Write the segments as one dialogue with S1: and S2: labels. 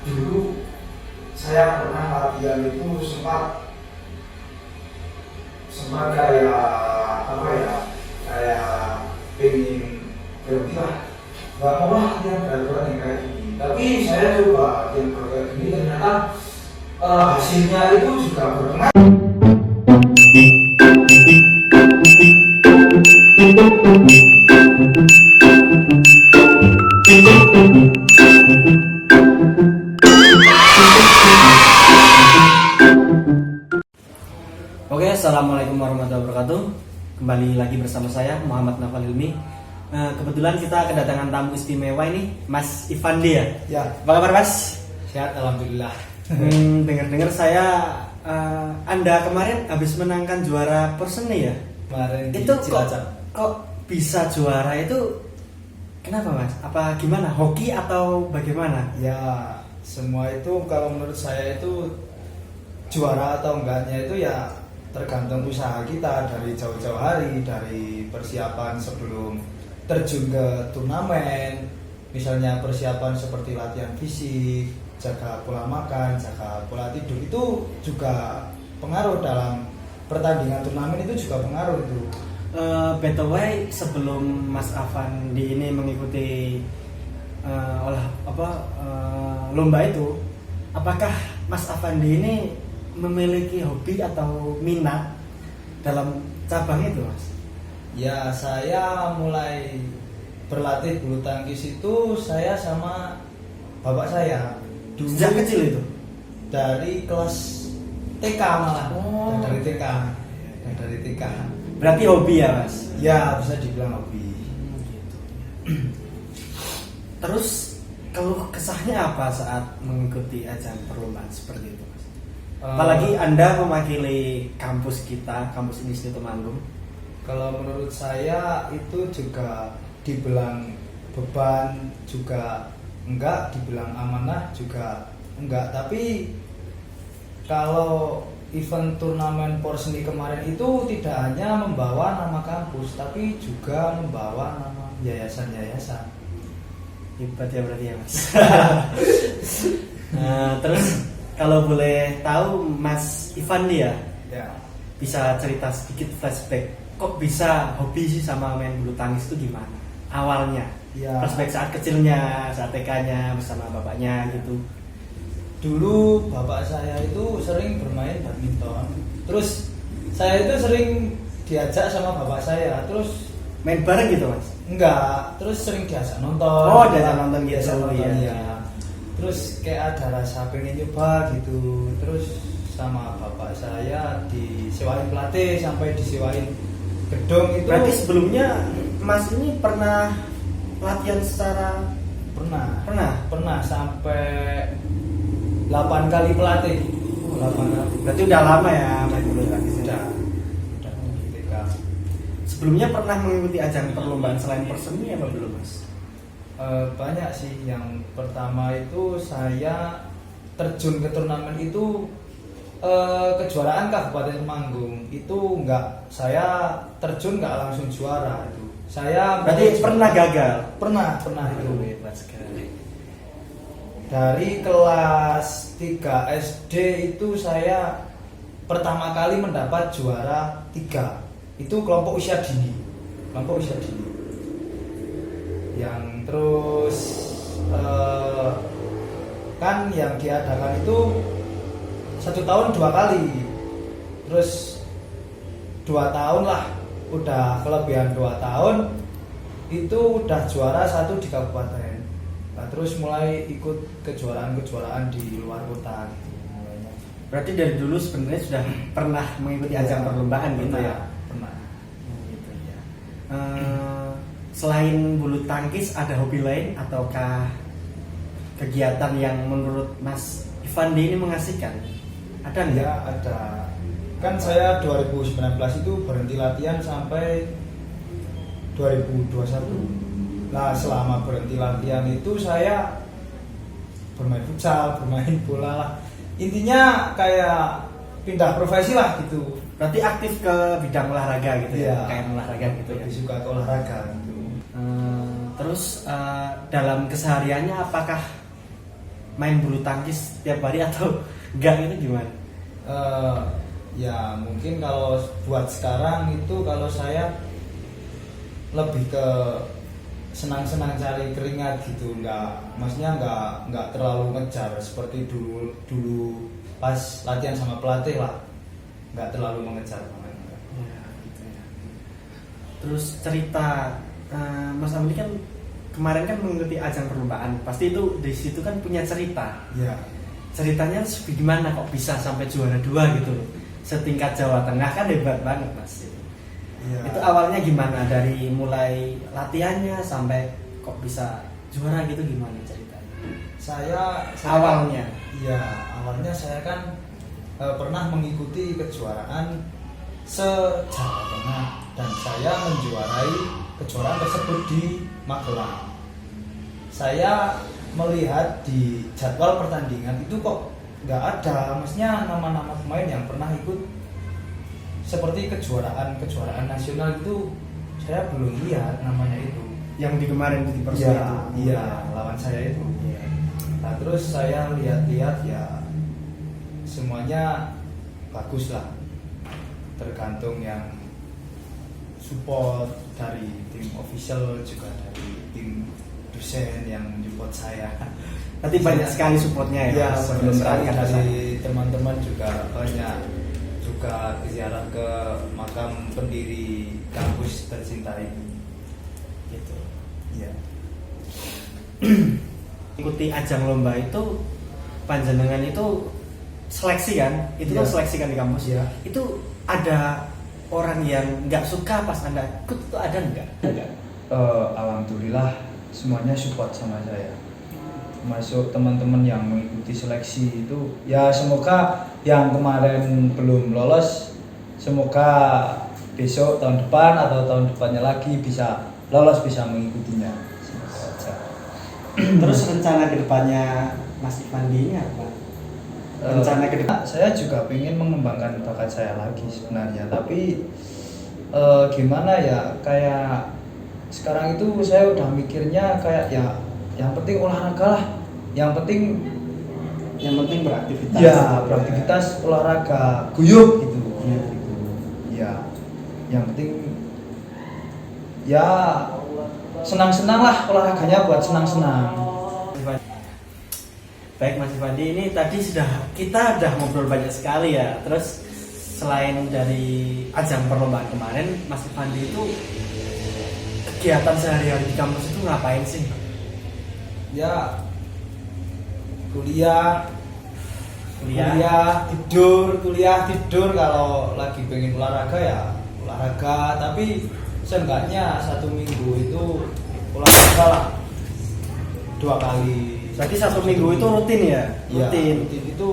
S1: dulu saya pernah latihan itu sempat kayak apa ya, kayak pengen berhenti lah, nggak mau lah latihan berat-berat yang kayak gini. Tapi saya coba latihan berat kayak gini, ternyata hasilnya itu juga berpengaruh.
S2: Oke, assalamualaikum warahmatullahi wabarakatuh. Kembali lagi bersama saya Muhammad Nafal Hilmi. Kebetulan kita kedatangan tamu istimewa ini, Mas Ivandi ya.
S1: Ya,
S2: Apa kabar Mas?
S1: sehat alhamdulillah.
S2: Dengar-dengar saya Anda kemarin habis menangkan juara Perseni ya.
S1: Kemarin di
S2: Itu
S1: Cilacap.
S2: kok bisa juara itu? Kenapa Mas? Apa gimana? Hoki atau bagaimana?
S1: Ya, semua itu kalau menurut saya itu juara atau enggaknya itu ya tergantung usaha kita dari jauh-jauh hari, dari persiapan sebelum terjun ke turnamen. Misalnya persiapan seperti latihan fisik, jaga pola makan, jaga pola tidur, itu juga pengaruh dalam pertandingan turnamen, itu juga pengaruh itu.
S2: By the way, sebelum Mas Avandi ini mengikuti lomba itu, apakah Mas Avandi ini memiliki hobi atau minat dalam cabang itu, Mas?
S1: Ya, saya mulai berlatih bulu tangkis itu saya sama bapak saya dulu.
S2: Sejak kecil itu?
S1: Dari kelas TK malah.
S2: Oh.
S1: Dari TK. Dari TK.
S2: Berarti hobi ya, Mas?
S1: Ya, bisa dibilang hobi.
S2: Gitu. Terus kalau kesahnya apa saat mengikuti ajang perlombaan seperti itu, Mas? Apalagi Anda mewakili kampus kita, kampus Institut Temanggung.
S1: Kalau menurut saya itu juga dibilang beban juga enggak, dibilang amanah juga enggak. Tapi kalau event turnamen Porseni kemarin itu tidak hanya membawa nama kampus, tapi juga membawa nama yayasan-yayasan.
S2: Hebat ya berarti ya, Mas. Terus kalau boleh tahu Mas Ivandi ya,
S1: Ya.
S2: bisa cerita sedikit flashback. Kok bisa hobi sih sama main bulu tangkis itu gimana? Awalnya,
S1: Ya.
S2: flashback saat kecilnya, saat TK-nya bersama bapaknya gitu.
S1: Dulu bapak saya itu sering bermain badminton. Terus saya itu sering diajak sama bapak saya. Terus
S2: Main bareng gitu, Mas?
S1: enggak, terus sering diajak nonton.
S2: Oh, diajak nonton gitu,
S1: Diajak nonton,
S2: iya.
S1: ya. Terus kayak ada rasa pengen nyoba gitu. Terus sama bapak saya disewain pelatih sampai disewain gedung itu.
S2: Berarti sebelumnya Mas ini pernah latihan secara
S1: pernah sampai 8 kali pelatih. 8 kali.
S2: Berarti udah lama ya main bulu tangkis.
S1: Udah di TK.
S2: Sebelumnya pernah mengikuti ajang perlombaan selain Perseni apa belum, Mas?
S1: Banyak sih. Yang pertama itu saya terjun ke turnamen itu kejuaraan Kabupaten Temanggung. Itu enggak, saya terjun enggak langsung juara itu. Saya
S2: Berarti pernah gagal?
S1: Pernah itu.
S2: Hebat sekali.
S1: Dari kelas 3 SD itu saya pertama kali mendapat juara 3. Itu kelompok usia dini. Yang terus kan yang diadakan itu 1 tahun 2 kali. Terus 2 tahun lah, udah kelebihan 2 tahun itu udah juara 1 di kabupaten. Nah, terus mulai ikut kejuaraan-kejuaraan di luar kota gitu mulainya.
S2: Berarti dari dulu sebenarnya sudah pernah mengikuti ajang perlombaan gitu ya?
S1: Pernah.
S2: Gitu ya. Selain bulu tangkis ada hobi lain ataukah kegiatan yang menurut Mas Ivandi ini mengasihkan? Ada nggak?
S1: Ya, ada. Kan saya 2019 itu berhenti latihan sampai 2021. Nah, selama berhenti latihan itu saya bermain futsal, bermain bola lah. Intinya kayak pindah profesi lah gitu.
S2: Berarti aktif ke bidang olahraga gitu ya?
S1: Iya.
S2: Kayak olahraga gitu ya?
S1: Lebih suka ke olahraga gitu.
S2: Terus dalam kesehariannya apakah main bulu tangkis tiap hari atau enggak itu gimana?
S1: Ya mungkin kalau buat sekarang itu kalau saya lebih ke senang-senang cari keringat gitu, maksudnya nggak terlalu ngejar seperti dulu pas latihan sama pelatih lah, nggak terlalu mengejar banget.
S2: Ya, gitu ya. Terus cerita Mas Amli kan kemarin kan mengikuti ajang perlombaan, pasti itu di situ kan punya cerita.
S1: Ya.
S2: Ceritanya gimana kok bisa sampai juara 2 gitu loh. Setingkat Jawa Tengah kan hebat banget Mas.
S1: Ya.
S2: Itu awalnya gimana, dari mulai latihannya sampai kok bisa juara gitu, gimana ceritanya?
S1: Saya
S2: Awalnya.
S1: Ya, awalnya saya kan pernah mengikuti kejuaraan se-Jawa Tengah dan saya menjuarai kejuaraan tersebut di Magelang. Saya melihat di jadwal pertandingan itu kok nggak ada, maksudnya nama-nama pemain yang pernah ikut seperti kejuaraan nasional itu saya belum lihat namanya itu.
S2: Yang di kemarin di Persija itu.
S1: Iya, lawan saya itu. Nah, terus saya lihat-lihat ya semuanya bagus lah, tergantung yang support dari tim official juga dari tim dosen yang mensupport saya.
S2: Berarti banyak sekali supportnya ya.
S1: Ya,
S2: Mas,
S1: banyak sekali
S2: berangkat ke
S1: dari
S2: sana.
S1: teman-teman juga banyak, juga ziarah ke makam pendiri kampus tercinta ini.
S2: Gitu.
S1: Iya.
S2: Ikuti ajang lomba itu panjenengan itu seleksi kan? Itu kan
S1: Iya.
S2: seleksi kan di kampus.
S1: Iya.
S2: Itu ada orang yang nggak suka pas Anda ikut, itu ada nggak?
S1: Alhamdulillah semuanya support sama saya, termasuk teman-teman yang mengikuti seleksi itu. Ya semoga yang kemarin belum lolos, semoga besok tahun depan atau tahun depannya lagi bisa lolos, bisa mengikutinya. Semoga saja.
S2: Terus rencana kedepannya Mas Ivandi ini apa? Rencana ke depan?
S1: Saya juga ingin mengembangkan bakat saya lagi sebenarnya, tapi gimana ya, kayak sekarang itu saya udah mikirnya kayak ya yang penting olahraga lah, yang penting
S2: beraktivitas.
S1: ya beraktivitas, olahraga, guyup gitu.
S2: Ya.
S1: Gitu. Ya, yang penting ya senang-senang lah, olahraganya buat senang-senang.
S2: Baik Mas Ivandi, ini tadi kita udah ngobrol banyak sekali ya. Terus selain dari ajang perlombaan kemarin, Mas Ivandi itu kegiatan sehari-hari di kampus itu ngapain sih?
S1: Ya kuliah, kuliah tidur, kalau lagi pengen olahraga ya olahraga, tapi seenggaknya 1 minggu itu olahraga lah 2 kali.
S2: Berarti 1 minggu itu rutin ya?
S1: Ya,
S2: Rutin.
S1: rutin itu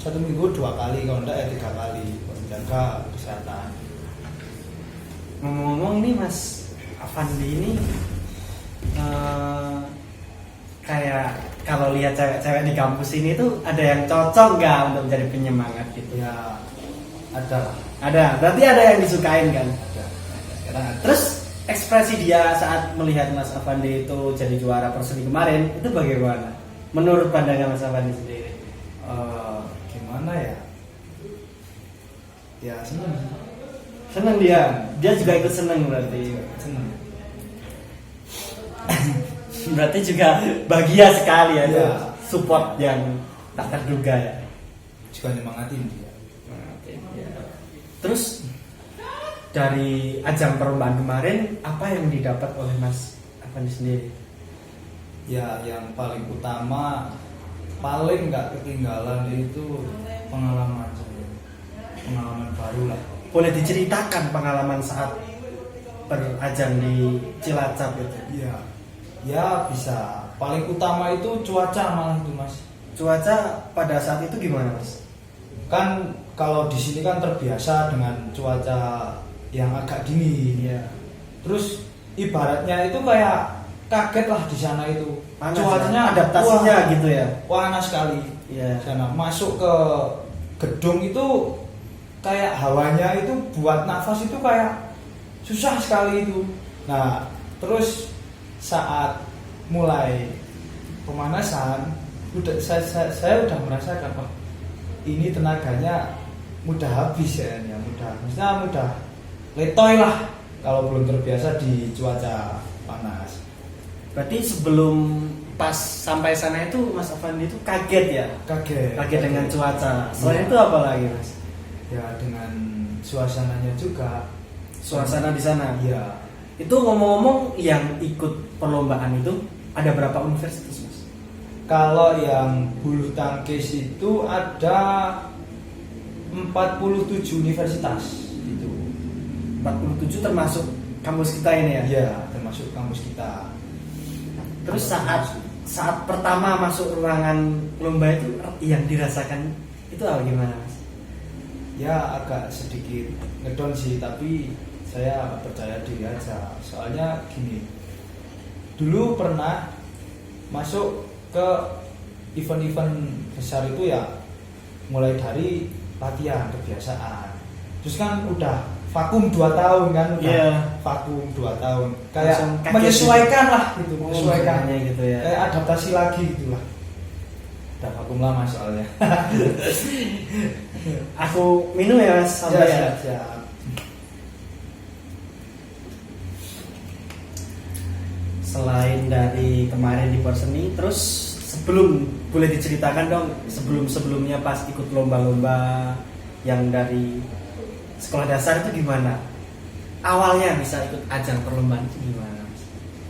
S1: 1 minggu 2 kali, kalau enggak ya 3 kali, menjaga kesehatan.
S2: Ngomong-ngomong ini Mas Avandi ini kayak kalau lihat cewek-cewek di kampus ini tuh ada yang cocok nggak untuk menjadi penyemangat gitu?
S1: Ya ada.
S2: Ada, berarti ada yang disukain kan?
S1: Ada.
S2: Terus ekspresi dia saat melihat Mas Avandi itu jadi juara Perseni kemarin itu bagaimana? Menurut pandangan Mas Avandi sendiri?
S1: Gimana ya? Ya seneng.
S2: Seneng dia juga ikut seneng berarti.
S1: Seneng.
S2: Berarti juga bahagia sekali ya,
S1: Iya.
S2: support yang tak terduga ya.
S1: Juga nyemangatin dia.
S2: Terus dari ajang perlombaan kemarin apa yang didapat oleh Mas Avandi sendiri?
S1: Ya yang paling utama, paling nggak ketinggalan itu pengalaman saya. Pengalaman baru lah.
S2: Boleh diceritakan pengalaman saat berajang di Cilacap itu?
S1: Iya. Ya bisa. Paling utama itu cuaca malah itu Mas.
S2: Cuaca pada saat itu gimana Mas?
S1: Kan kalau di sini kan terbiasa dengan cuaca yang agak dingin.
S2: Iya.
S1: Terus ibaratnya itu kayak kaget lah di sana itu.
S2: Panas
S1: Cuacanya
S2: ya? Adaptasinya
S1: wah,
S2: gitu ya.
S1: panas sekali.
S2: Iya.
S1: Sana masuk ke gedung itu kayak hawanya itu buat nafas itu kayak susah sekali itu. Nah, terus saat mulai pemanasan saya udah merasakan, wah ini tenaganya mudah habis ya, mudah letoy lah kalau belum terbiasa di cuaca panas.
S2: Berarti sebelum pas sampai sana itu Mas Afandi itu kaget ya? Kaget dengan cuaca. Selain itu apa lagi Mas?
S1: Ya dengan suasananya juga.
S2: Suasana di sana.
S1: Iya.
S2: Itu ngomong-ngomong yang ikut perlombaan itu ada berapa universitas Mas?
S1: Kalau yang bulu tangkis itu ada 47 universitas itu.
S2: 47 termasuk kampus kita ini ya?
S1: Iya, termasuk kampus kita.
S2: Terus saat pertama masuk ruangan lomba itu yang dirasakan itu apa gimana Mas?
S1: Ya agak sedikit ngedon sih, tapi saya percaya diri aja. Soalnya gini, dulu pernah masuk ke event-event besar itu ya mulai dari latihan kebiasaan. Terus kan udah vakum 2 tahun kan, vakum 2 tahun. Kayak menyesuaikan gitu. Lah gitu, menyesuaikan
S2: gitu ya.
S1: Kayak adaptasi lagi gitulah. Udah vakum lama soalnya.
S2: Aku minum ya Mas sampai
S1: ya.
S2: Selain dari kemarin di Porseni, terus sebelum boleh diceritakan dong sebelumnya pas ikut lomba-lomba yang dari sekolah dasar itu gimana? Awalnya bisa ikut ajang perlombaan itu gimana?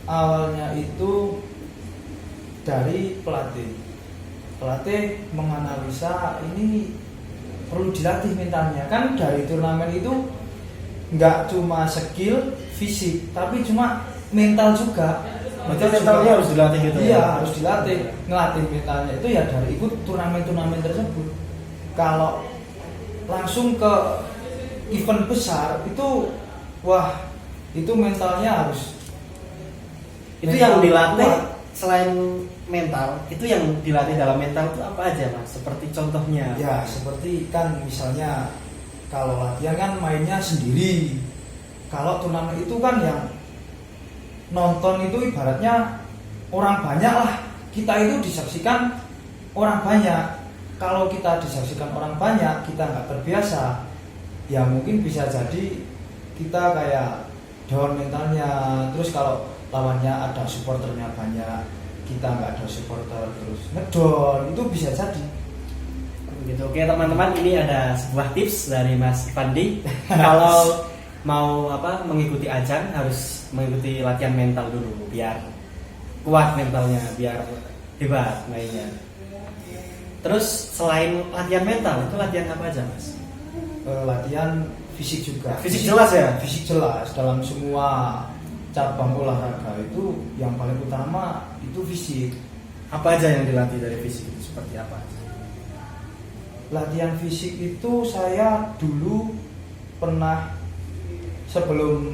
S1: Awalnya itu dari pelatih. Pelatih menganalisa ini perlu dilatih mentalnya. Kan dari turnamen itu nggak cuma skill fisik, tapi cuma mental juga.
S2: Berarti mentalnya harus dilatih gitu
S1: iya,
S2: ya?
S1: harus dilatih. Ngelatih mentalnya itu ya dari ikut turnamen-turnamen tersebut. Kalau langsung ke event besar itu, wah itu mentalnya harus.
S2: Itu yang dilatih selain mental, itu yang dilatih dalam mental itu apa aja Mas? Seperti contohnya?
S1: Ya seperti kan misalnya kalau latihan kan mainnya sendiri. Kalau turnamen itu kan yang nonton itu ibaratnya orang banyak lah. Kita itu disaksikan orang banyak. Kalau kita disaksikan orang banyak, kita nggak terbiasa, ya mungkin bisa jadi kita kayak down mentalnya. Terus kalau lawannya ada supporternya banyak, kita nggak ada supporter, terus ngedon, itu bisa jadi.
S2: Gitu. Oke teman-teman, ini ada sebuah tips dari Mas Fandi. Kalau mau mengikuti ajang harus mengikuti latihan mental dulu biar kuat mentalnya, biar hebat mainnya. Terus selain latihan mental itu latihan apa aja Mas?
S1: Latihan fisik juga.
S2: Fisik jelas ya?
S1: Fisik jelas dalam semua cabang olahraga itu yang paling utama itu fisik.
S2: Apa aja yang dilatih dari fisik itu seperti apa?
S1: Latihan fisik itu saya dulu pernah sebelum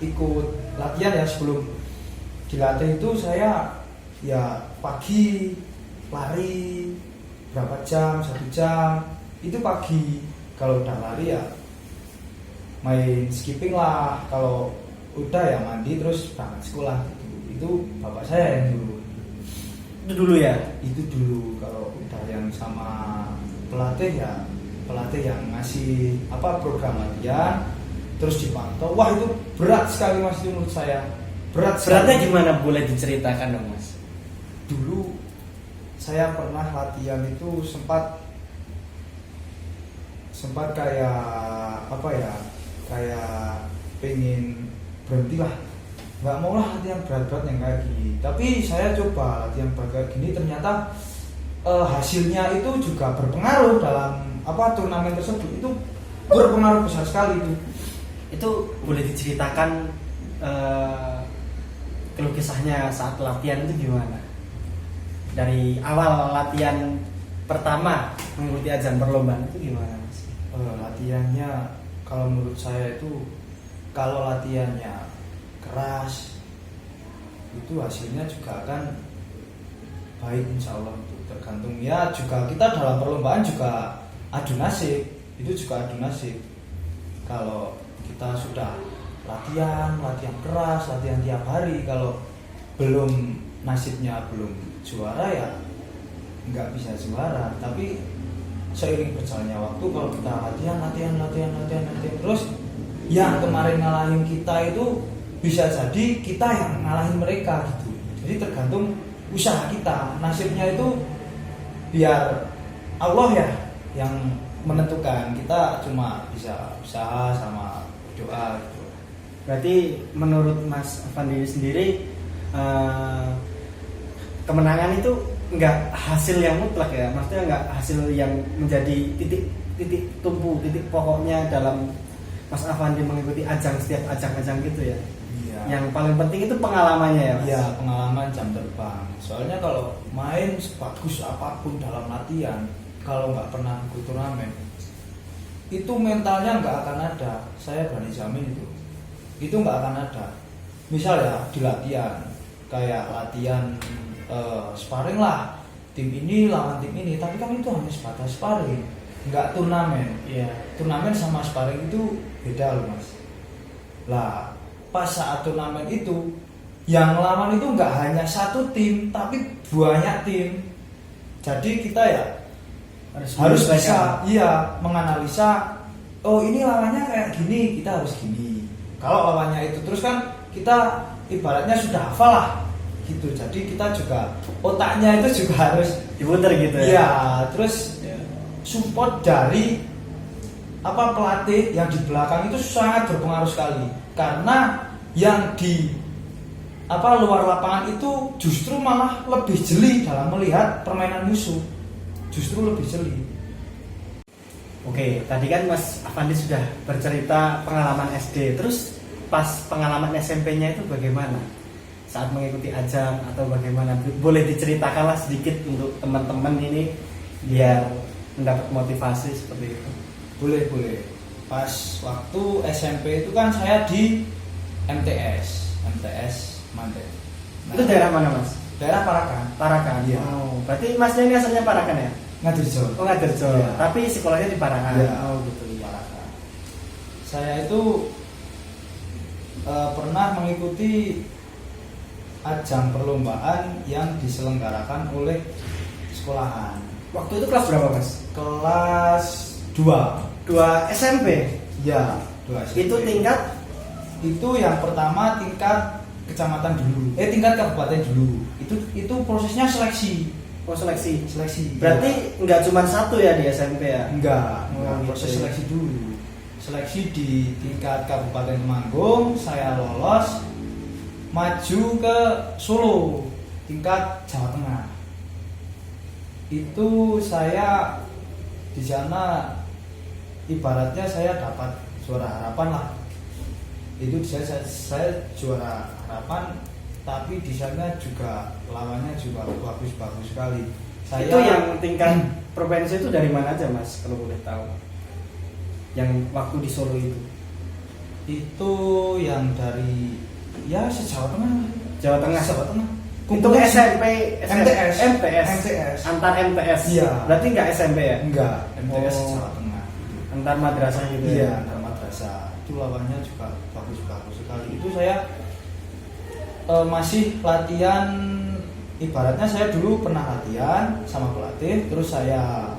S1: ikut latihan ya, sebelum dilatih itu saya ya pagi lari berapa jam, 1 jam itu pagi. Kalau udah lari ya main skipping lah, kalau udah ya mandi terus berangkat sekolah gitu. Itu bapak saya yang dulu.
S2: Itu dulu ya?
S1: Itu dulu. Kalau udah yang sama pelatih ya pelatih yang ngasih program latihan terus dipantau. Wah itu berat sekali Mas, itu menurut saya
S2: beratnya gimana, boleh diceritakan dong Mas?
S1: Dulu saya pernah latihan itu sempat kayak kayak pengen berhenti lah, nggak mau lah latihan berat-berat yang kayak gini. Tapi saya coba latihan berat kayak gini, ternyata hasilnya itu juga berpengaruh dalam turnamen tersebut. Itu berpengaruh besar sekali itu.
S2: Itu boleh diceritakan keluh kisahnya saat latihan itu gimana? Dari awal latihan pertama mengikuti ajang perlombaan itu gimana Mas?
S1: Latihannya kalau menurut saya itu, kalau latihannya keras itu hasilnya juga akan baik insya Allah. Itu tergantung ya, juga kita dalam perlombaan juga adu nasib, itu juga adu nasib. Kalau kita sudah latihan keras, latihan tiap hari, kalau belum nasibnya belum juara ya nggak bisa juara. Tapi seiring berjalannya waktu, kalau kita latihan terus, yang kemarin ngalahin kita itu bisa jadi kita yang ngalahin mereka gitu. Jadi tergantung usaha kita, nasibnya itu biar Allah ya yang menentukan, kita cuma bisa usaha sama doa gitu.
S2: Berarti menurut Mas Afandi sendiri kemenangan itu nggak hasil yang mutlak ya, maksudnya nggak hasil yang menjadi titik tumpu, titik pokoknya dalam Mas Afandi mengikuti setiap ajang gitu ya.
S1: Iya.
S2: Yang paling penting itu pengalamannya ya Mas?
S1: Iya, pengalaman jam terbang. Soalnya kalau main sebagus apapun dalam latihan, kalau nggak pernah ikut turnamen, itu mentalnya nggak akan ada. Saya berani jamin itu nggak akan ada. Misal ya di latihan, kayak latihan sparring lah, tim ini lawan tim ini, tapi kan itu hanya sebatas sparring, nggak turnamen.
S2: Iya.
S1: Turnamen sama sparring itu beda loh Mas. Lah pas saat turnamen itu, yang lawan itu nggak hanya satu tim, tapi banyak tim. Jadi kita ya harus bisa menganalisa, oh ini lawannya kayak gini, kita harus gini. Kalau lawannya itu terus kan kita ibaratnya sudah hafal lah gitu. Jadi kita juga otaknya itu juga harus
S2: diputer gitu ya.
S1: Iya, terus support dari pelatih yang di belakang itu sangat berpengaruh sekali. Karena yang di luar lapangan itu justru malah lebih jeli dalam melihat permainan musuh. Justru lebih jeli.
S2: Oke, tadi kan Mas Afandi sudah bercerita pengalaman SD. Terus pas pengalaman SMP-nya itu bagaimana? Saat mengikuti ajang atau bagaimana? Boleh diceritakanlah sedikit untuk teman-teman ini biar mendapat motivasi seperti itu.
S1: Boleh. Pas waktu SMP itu kan saya di MTS Mandet. Nah,
S2: itu daerah mana Mas?
S1: Daerah Parakan.
S2: Parakan.
S1: Iya.
S2: Oh, berarti Masnya ini asalnya Parakan ya?
S1: Ngadirjo.
S2: Oh, Ngadirjo.
S1: Iya.
S2: Tapi sekolahnya di Parakan.
S1: Iya.
S2: Oh, gitu.
S1: Parakan. Saya itu pernah mengikuti ajang perlombaan yang diselenggarakan oleh sekolahan.
S2: Waktu itu kelas berapa Mas?
S1: Kelas 2
S2: SMP.
S1: Ya, 2 SMP.
S2: Itu tingkat?
S1: Itu yang pertama tingkat kecamatan dulu. Tingkat kabupaten dulu. Itu prosesnya seleksi.
S2: Oh, seleksi.
S1: ya.
S2: Berarti nggak cuma satu ya di SMP ya?
S1: Enggak, proses
S2: gitu.
S1: seleksi dulu. Seleksi di tingkat Kabupaten Temanggung, saya lolos maju ke Solo, tingkat Jawa Tengah. Itu saya di sana ibaratnya saya dapat juara harapan lah. Itu saya juara harapan, tapi di sana juga lawannya juga bagus-bagus sekali.
S2: Itu yang tingkat provinsi itu dari mana aja Mas kalau boleh tahu? Yang waktu di Solo itu
S1: yang dari se-Jawa Tengah.
S2: Jawa Tengah. Itu SMP, MTS. Antar MTS.
S1: Iya.
S2: Berarti nggak SMP ya?
S1: Enggak, MTS Jawa Tengah.
S2: Antar madrasah gitu
S1: Iya,
S2: ya?
S1: antar madrasah. Itu lawannya juga bagus-bagus sekali. Itu saya masih latihan, ibaratnya saya dulu pernah latihan sama pelatih, terus saya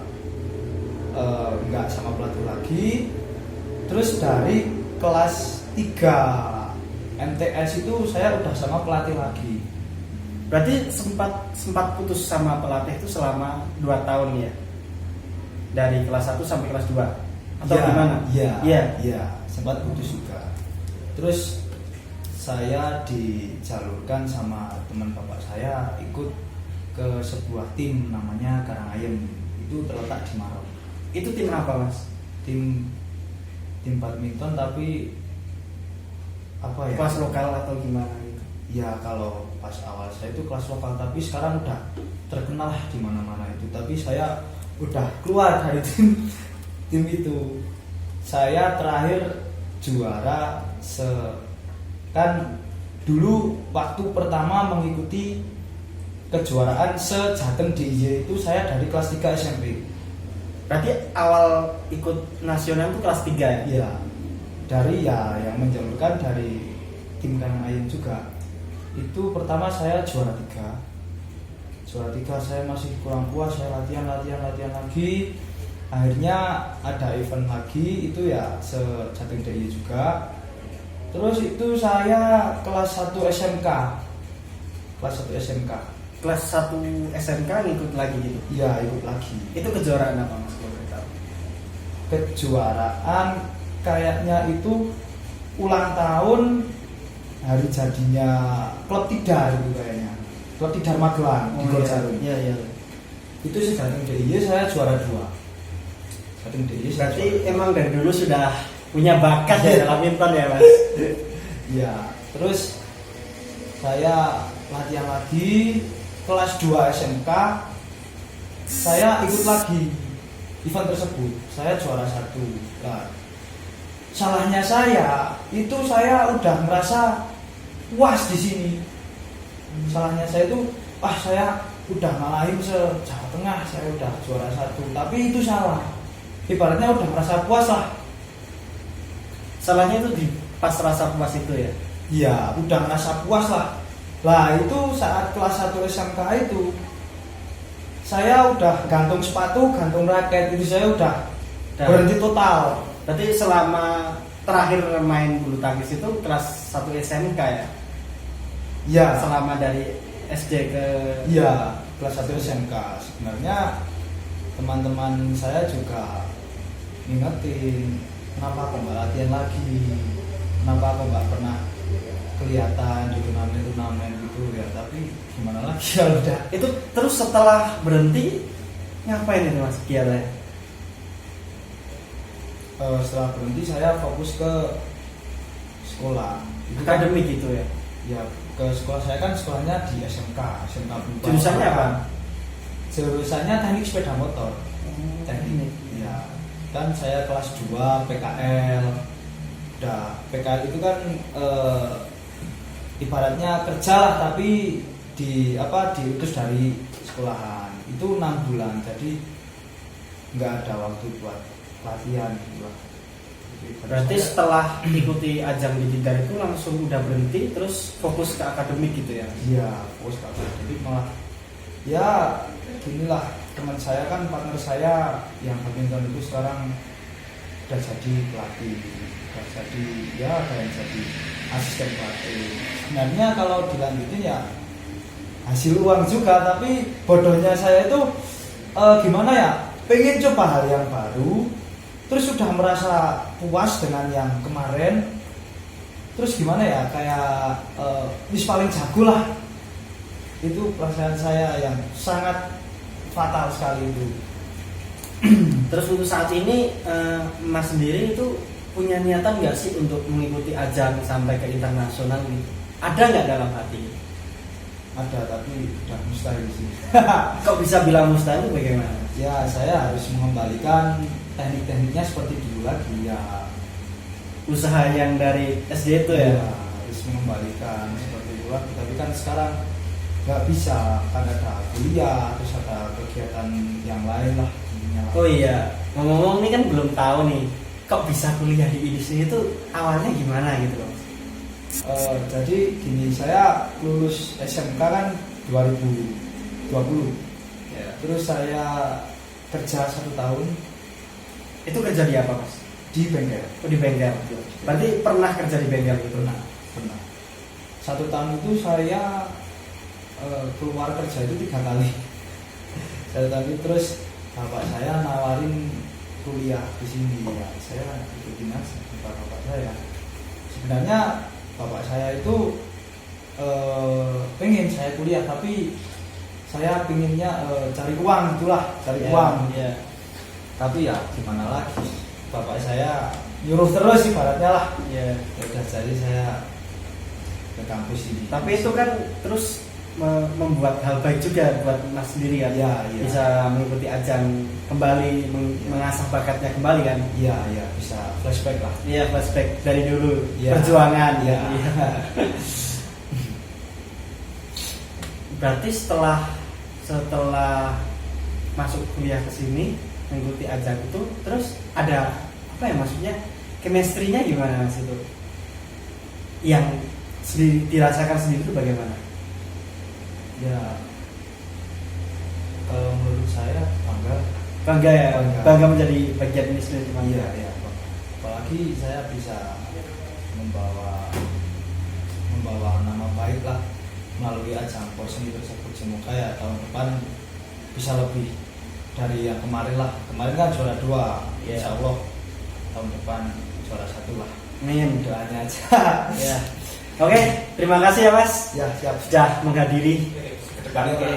S1: nggak sama pelatih lagi. Terus dari kelas 3 MTS itu saya udah sama pelatih lagi.
S2: Berarti sempat putus sama pelatih itu selama 2 tahun ya? Dari kelas 1 sampai kelas 2? Atau gimana?
S1: Iya, sempat putus juga. Terus saya dijalurkan sama teman bapak saya ikut ke sebuah tim namanya Karangayem. Itu terletak di Maros.
S2: Itu tim apa Mas?
S1: Tim badminton tapi apa ya?
S2: Kelas lokal atau gimana gitu?
S1: Ya kalau pas awal saya itu kelas lokal, tapi sekarang udah terkenal di mana-mana itu. Tapi saya udah keluar dari tim itu. Saya terakhir juara kan dulu waktu pertama mengikuti kejuaraan se-Jateng DIY itu saya dari kelas 3 SMP.
S2: Berarti awal ikut nasional itu kelas 3 ya?
S1: Iya. Dari yang menjalurkan dari tim Karangayem juga. Itu pertama saya juara 3. Juara 3 saya masih kurang puas, saya latihan lagi. Akhirnya ada event lagi, itu ya se-Jatim DIY juga. Terus itu saya kelas 1 SMK. Kelas 1 SMK.
S2: Kelas 1 SMK ngikut lagi gitu.
S1: Iya, ikut lagi.
S2: Itu kejuaraan apa Mas kalau boleh tahu?
S1: Kejuaraan kayaknya itu ulang tahun hari jadinya klub Tidar itu kayaknya. Klub Tidar Magelang di Gorjarum.
S2: Iya.
S1: Itu se-Jatim DIY saya juara 2. Jatim DIY saya
S2: Berarti
S1: juara 2.
S2: emang dari dulu sudah punya bakat ya dalam badminton ya Mas?
S1: Iya, terus saya latihan lagi kelas 2 SMK, saya ikut lagi event tersebut, saya juara 1. Nah, salahnya saya itu saya udah merasa puas di sini. Salahnya saya itu, saya udah ngalahin se-Jawa Tengah, saya udah juara 1, tapi itu salah. Ibaratnya udah merasa puas lah.
S2: Salahnya itu di pas rasa puas itu ya?
S1: Iya, udah merasa puas lah. Lah itu saat kelas 1 SMK itu saya udah gantung sepatu, gantung raket, itu saya udah berhenti total.
S2: Berarti selama terakhir main bulu tangkis itu kelas 1 SMK ya?
S1: Iya.
S2: Selama dari SD ke...
S1: Iya, kelas 1 SMK. Sebenarnya teman-teman saya juga ngingetin, kenapa kok nggak latihan lagi, kenapa kok nggak pernah kelihatan di turnamen gitu ya. Tapi gimana lagi ya udah.
S2: Itu terus setelah berhenti ngapain itu Mas kegiatannya?
S1: Setelah berhenti saya fokus ke sekolah. Itu kan-
S2: Akademik gitu ya?
S1: Ya, ke sekolah saya kan sekolahnya di SMK Blupa.
S2: Jurusannya apa?
S1: Jurusannya teknik sepeda motor. Teknik. Ya. Kan saya kelas 2 PKL. Udah, PKL itu kan ibaratnya kerja lah, tapi diutus dari sekolahan. Itu 6 bulan. Jadi nggak ada waktu buat latihan gitu lah.
S2: Berarti setelah ikuti ajang di Tidar itu langsung udah berhenti terus fokus ke akademik gitu ya?
S1: Iya, fokus ke akademik malah. Ya, ginilah teman saya kan, partner saya yang badminton itu sekarang udah jadi pelatih, udah jadi ya kayak jadi asisten pelatih. Sebenarnya kalau dilanjutin ya hasil uang juga, tapi bodohnya saya itu gimana ya, pengen coba hal yang baru, terus sudah merasa puas dengan yang kemarin, terus gimana ya, kayak wis paling jago lah. Itu perasaan saya yang sangat fatal sekali itu.
S2: Terus untuk saat ini Mas sendiri itu punya niatan nggak sih untuk mengikuti ajang sampai ke internasional gitu? Ada nggak dalam hati?
S1: Ada, tapi udah mustahil sih.
S2: Kok bisa bilang mustahil itu bagaimana?
S1: Ya, saya harus mengembalikan teknik-tekniknya seperti dulu lagi ya.
S2: Usaha yang dari SD itu ya?
S1: Harus mengembalikan seperti dulu lagi. Tapi kan sekarang nggak bisa, kan ada kuliah, terus ada kegiatan yang lain lah.
S2: Oh iya, ngomong-ngomong ini kan belum tahu nih, kok bisa kuliah di IDIS itu awalnya gimana gitu loh?
S1: Jadi gini, saya lulus SMK kan 2020 ya, terus saya kerja 1 tahun.
S2: Itu kerja di apa Mas?
S1: Di bengkel.
S2: Oh di bengkel. Berarti pernah kerja di bengkel gitu?
S1: Pernah. 1 tahun itu saya keluar kerja itu 3 kali. 1 tahun itu terus bapak saya nawarin kuliah di sini ya, saya ikutin aja kata bapak saya. Sebenarnya bapak saya itu pengen saya kuliah, tapi saya pinginnya cari uang, itulah cari uang.
S2: Yeah.
S1: Tapi ya gimana lagi, bapak saya nyuruh terus ibaratnya lah.
S2: Yeah.
S1: Ya udah, jadi saya ke kampus ini.
S2: Tapi itu kan terus membuat hal baik juga buat Mas sendiri kan?
S1: Iya.
S2: Bisa mengikuti ajang kembali, mengasah bakatnya kembali kan?
S1: Iya, bisa flashback lah.
S2: Iya, flashback dari dulu,
S1: Ya.
S2: perjuangan.
S1: Iya.
S2: Berarti setelah masuk kuliah ke sini mengikuti ajang itu, terus ada apa ya, maksudnya chemistry-nya gimana Mas itu? Yang dirasakan sendiri itu bagaimana?
S1: Ya kalau menurut saya
S2: Bangga ya,
S1: Bangga.
S2: bangga menjadi bagian ini sendiri.
S1: iya ya, apalagi saya bisa membawa nama baik lah melalui ajang Porseni tersebut. Semoga ya tahun depan bisa lebih dari yang kemarin lah. Kemarin kan juara 2,
S2: Iya.
S1: insya Allah tahun depan juara 1 lah.
S2: Amin.
S1: Doanya aja.
S2: Ya. Oke, terima kasih ya Mas.
S1: Ya siap.
S2: Sudah menghadiri.
S1: Kedepannya
S2: Oke.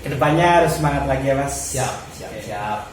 S2: Kedepannya harus semangat lagi ya Mas.
S1: siap.